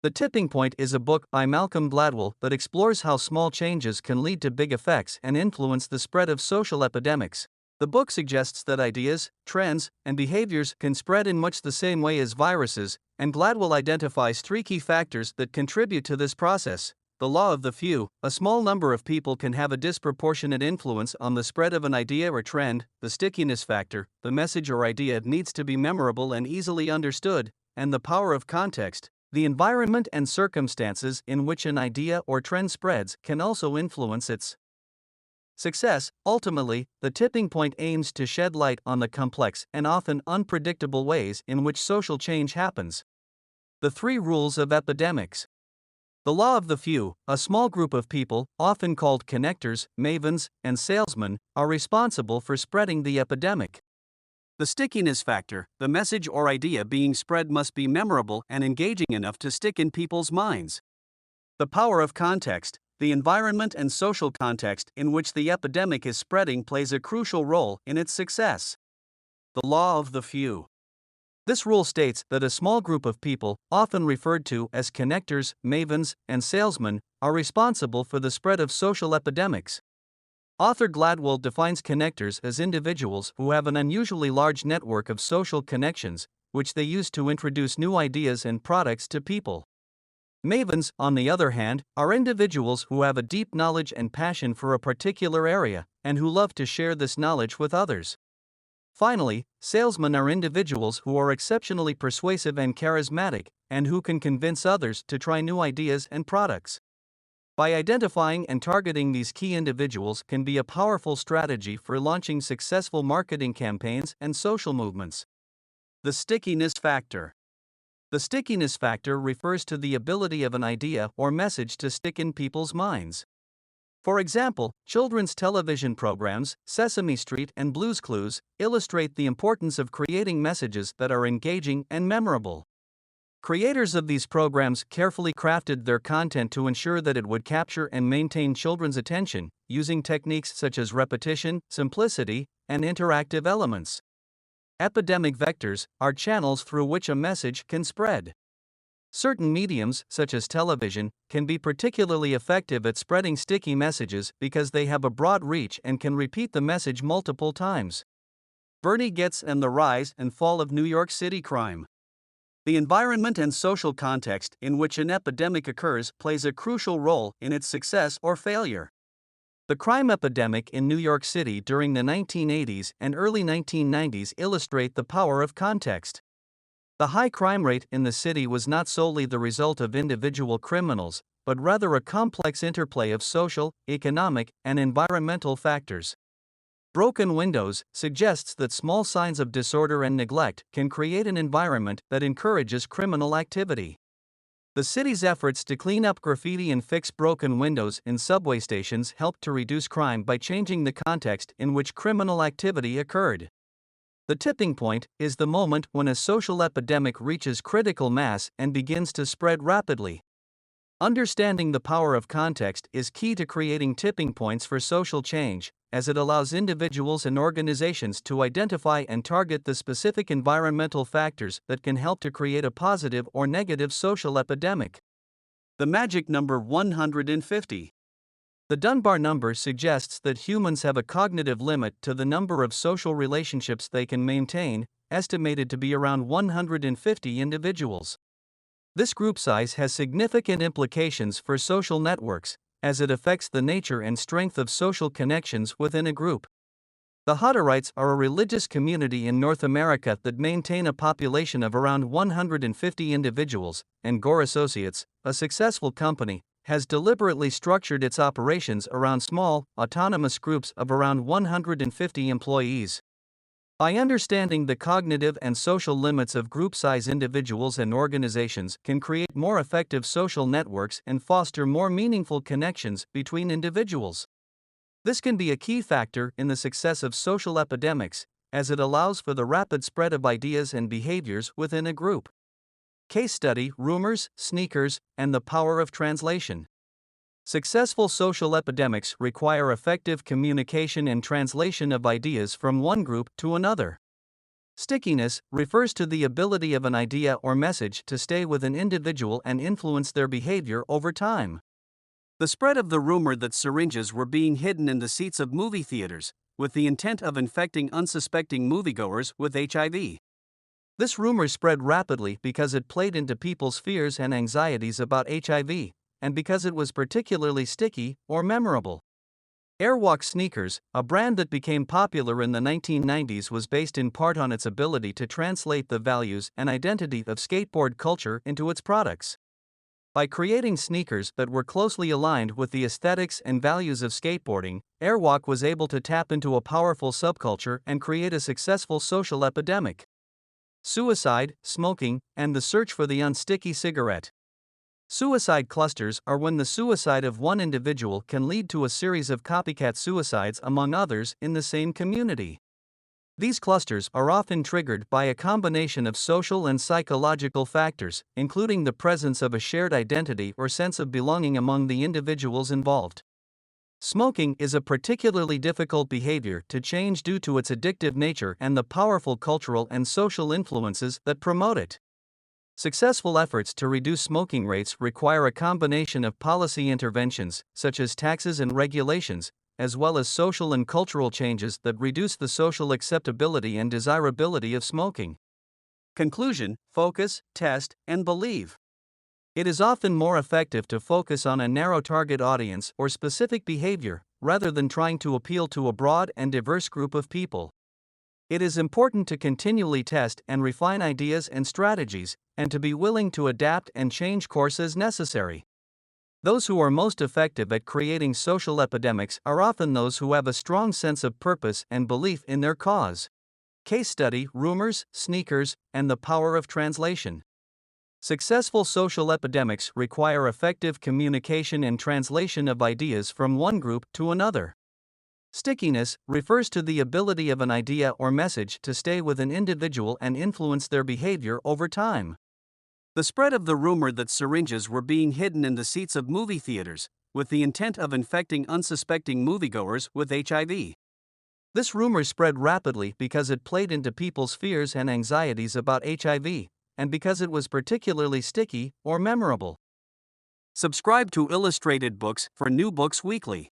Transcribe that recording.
The Tipping Point is a book by Malcolm Gladwell that explores how small changes can lead to big effects and influence the spread of social epidemics. The book suggests that ideas, trends, and behaviors can spread in much the same way as viruses, and Gladwell identifies three key factors that contribute to this process. The law of the few: a small number of people can have a disproportionate influence on the spread of an idea or trend. The stickiness factor: the message or idea needs to be memorable and easily understood. And the power of context: the environment and circumstances in which an idea or trend spreads can also influence its success. Ultimately, the tipping point aims to shed light on the complex and often unpredictable ways in which social change happens. The three rules of epidemics. The law of the few: a small group of people, often called connectors, mavens, and salesmen, are responsible for spreading the epidemic. The stickiness factor: the message or idea being spread must be memorable and engaging enough to stick in people's minds. The power of context: the environment and social context in which the epidemic is spreading plays a crucial role in its success. The law of the few. This rule states that a small group of people, often referred to as connectors, mavens, and salesmen, are responsible for the spread of social epidemics. Author Gladwell defines connectors as individuals who have an unusually large network of social connections, which they use to introduce new ideas and products to people. Mavens, on the other hand, are individuals who have a deep knowledge and passion for a particular area, and who love to share this knowledge with others. Finally, salesmen are individuals who are exceptionally persuasive and charismatic, and who can convince others to try new ideas and products. By identifying and targeting these key individuals can be a powerful strategy for launching successful marketing campaigns and social movements. The stickiness factor. The stickiness factor refers to the ability of an idea or message to stick in people's minds. For example, children's television programs, Sesame Street and Blue's Clues, illustrate the importance of creating messages that are engaging and memorable. Creators of these programs carefully crafted their content to ensure that it would capture and maintain children's attention, using techniques such as repetition, simplicity, and interactive elements. Epidemic vectors are channels through which a message can spread. Certain mediums, such as television, can be particularly effective at spreading sticky messages because they have a broad reach and can repeat the message multiple times. Bernie Goetz and the Rise and Fall of New York City Crime. The environment and social context in which an epidemic occurs plays a crucial role in its success or failure. The crime epidemic in New York City during the 1980s and early 1990s illustrate the power of context. The high crime rate in the city was not solely the result of individual criminals, but rather a complex interplay of social, economic, and environmental factors. Broken windows suggests that small signs of disorder and neglect can create an environment that encourages criminal activity. The city's efforts to clean up graffiti and fix broken windows in subway stations helped to reduce crime by changing the context in which criminal activity occurred. The tipping point is the moment when a social epidemic reaches critical mass and begins to spread rapidly. Understanding the power of context is key to creating tipping points for social change, as it allows individuals and organizations to identify and target the specific environmental factors that can help to create a positive or negative social epidemic. The magic number 150. The Dunbar number suggests that humans have a cognitive limit to the number of social relationships they can maintain, estimated to be around 150 individuals. This group size has significant implications for social networks, as it affects the nature and strength of social connections within a group. The Hutterites are a religious community in North America that maintain a population of around 150 individuals, and Gore Associates, a successful company, has deliberately structured its operations around small, autonomous groups of around 150 employees. By understanding the cognitive and social limits of group size, individuals and organizations can create more effective social networks and foster more meaningful connections between individuals. This can be a key factor in the success of social epidemics, as it allows for the rapid spread of ideas and behaviors within a group. Case study: rumors, sneakers, and the power of translation. Successful social epidemics require effective communication and translation of ideas from one group to another. Stickiness refers to the ability of an idea or message to stay with an individual and influence their behavior over time. The spread of the rumor that syringes were being hidden in the seats of movie theaters, with the intent of infecting unsuspecting moviegoers with HIV. This rumor spread rapidly because it played into people's fears and anxieties about HIV, and because it was particularly sticky or memorable. Airwalk sneakers, a brand that became popular in the 1990s, was based in part on its ability to translate the values and identity of skateboard culture into its products. By creating sneakers that were closely aligned with the aesthetics and values of skateboarding, Airwalk was able to tap into a powerful subculture and create a successful social epidemic. Suicide, smoking, and the search for the unsticky cigarette. Suicide clusters are when the suicide of one individual can lead to a series of copycat suicides among others in the same community. These clusters are often triggered by a combination of social and psychological factors, including the presence of a shared identity or sense of belonging among the individuals involved. Smoking is a particularly difficult behavior to change due to its addictive nature and the powerful cultural and social influences that promote it. Successful efforts to reduce smoking rates require a combination of policy interventions, such as taxes and regulations, as well as social and cultural changes that reduce the social acceptability and desirability of smoking. Conclusion: focus, test, and believe. It is often more effective to focus on a narrow target audience or specific behavior, rather than trying to appeal to a broad and diverse group of people. It is important to continually test and refine ideas and strategies, and to be willing to adapt and change course as necessary. Those who are most effective at creating social epidemics are often those who have a strong sense of purpose and belief in their cause. Case study: rumors, sneakers, and the power of translation. Successful social epidemics require effective communication and translation of ideas from one group to another. Stickiness refers to the ability of an idea or message to stay with an individual and influence their behavior over time. The spread of the rumor that syringes were being hidden in the seats of movie theaters, with the intent of infecting unsuspecting moviegoers with HIV. This rumor spread rapidly because it played into people's fears and anxieties about HIV, and because it was particularly sticky or memorable. Subscribe to Illustrated Books for new books weekly.